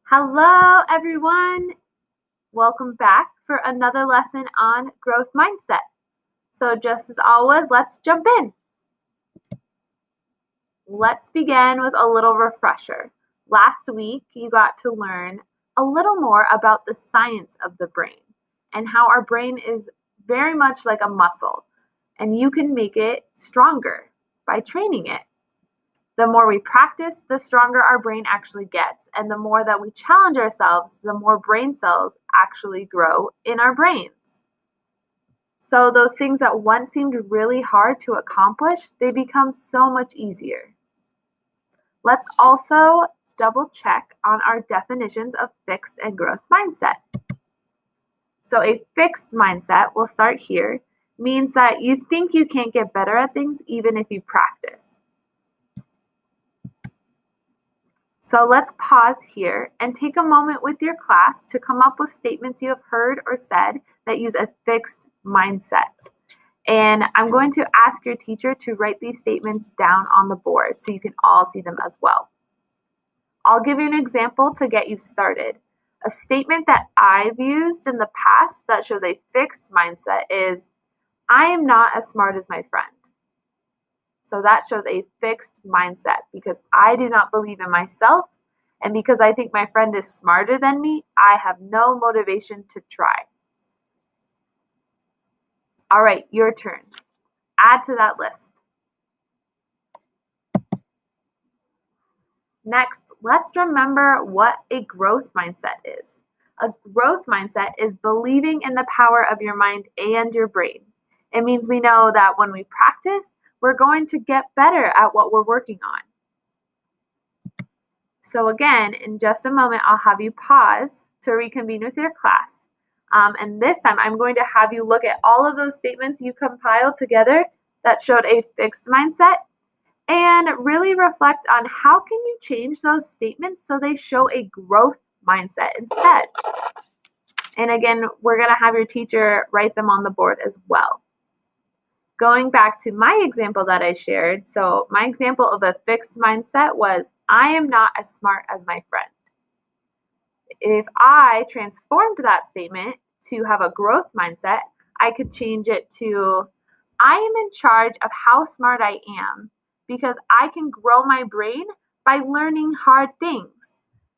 Hello, everyone. Welcome back for another lesson on growth mindset. So just as always, let's jump in. Let's begin with a little refresher. Last week, you got to learn a little more about the science of the brain and how our brain is very much like a muscle, and you can make it stronger by training it. The more we practice, the stronger our brain actually gets. And the more that we challenge ourselves, the more brain cells actually grow in our brains. So those things that once seemed really hard to accomplish, they become so much easier. Let's also double check on our definitions of fixed and growth mindset. So a fixed mindset, we'll start here, means that you think you can't get better at things even if you practice. So let's pause here and take a moment with your class to come up with statements you have heard or said that use a fixed mindset. And I'm going to ask your teacher to write these statements down on the board so you can all see them as well. I'll give you an example to get you started. A statement that I've used in the past that shows a fixed mindset is, I am not as smart as my friend. So that shows a fixed mindset because I do not believe in myself, and because I think my friend is smarter than me, I have no motivation to try. All right, your turn. Add to that list. Next, let's remember what a growth mindset is. A growth mindset is believing in the power of your mind and your brain. It means we know that when we practice, we're going to get better at what we're working on. So again, in just a moment, I'll have you pause to reconvene with your class. And this time, I'm going to have you look at all of those statements you compiled together that showed a fixed mindset and really reflect on how can you change those statements so they show a growth mindset instead. And again, we're going to have your teacher write them on the board as well. Going back to my example that I shared, so my example of a fixed mindset was, I am not as smart as my friend. If I transformed that statement to have a growth mindset, I could change it to, I am in charge of how smart I am because I can grow my brain by learning hard things,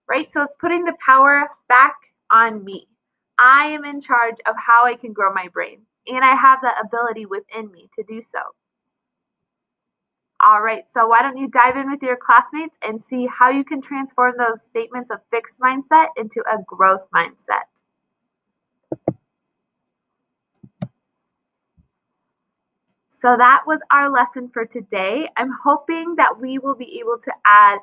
right? So it's putting the power back on me. I am in charge of how I can grow my brain, and I have that ability within me to do so. All right, so why don't you dive in with your classmates and see how you can transform those statements of fixed mindset into a growth mindset. So that was our lesson for today. I'm hoping that we will be able to add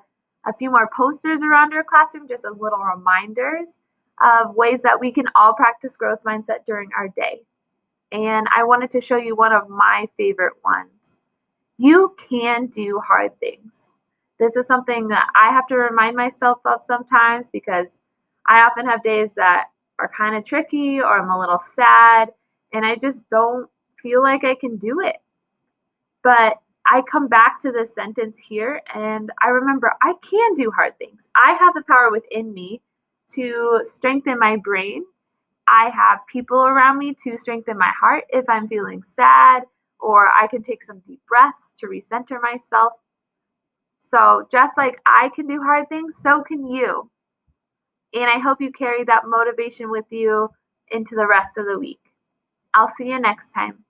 a few more posters around our classroom just as little reminders of ways that we can all practice growth mindset during our day. And I wanted to show you one of my favorite ones. You can do hard things. This is something that I have to remind myself of sometimes because I often have days that are kind of tricky or I'm a little sad and I just don't feel like I can do it. But I come back to this sentence here and I remember I can do hard things. I have the power within me to strengthen my brain. I have people around me to strengthen my heart if I'm feeling sad, or I can take some deep breaths to recenter myself. So just like I can do hard things, so can you. And I hope you carry that motivation with you into the rest of the week. I'll see you next time.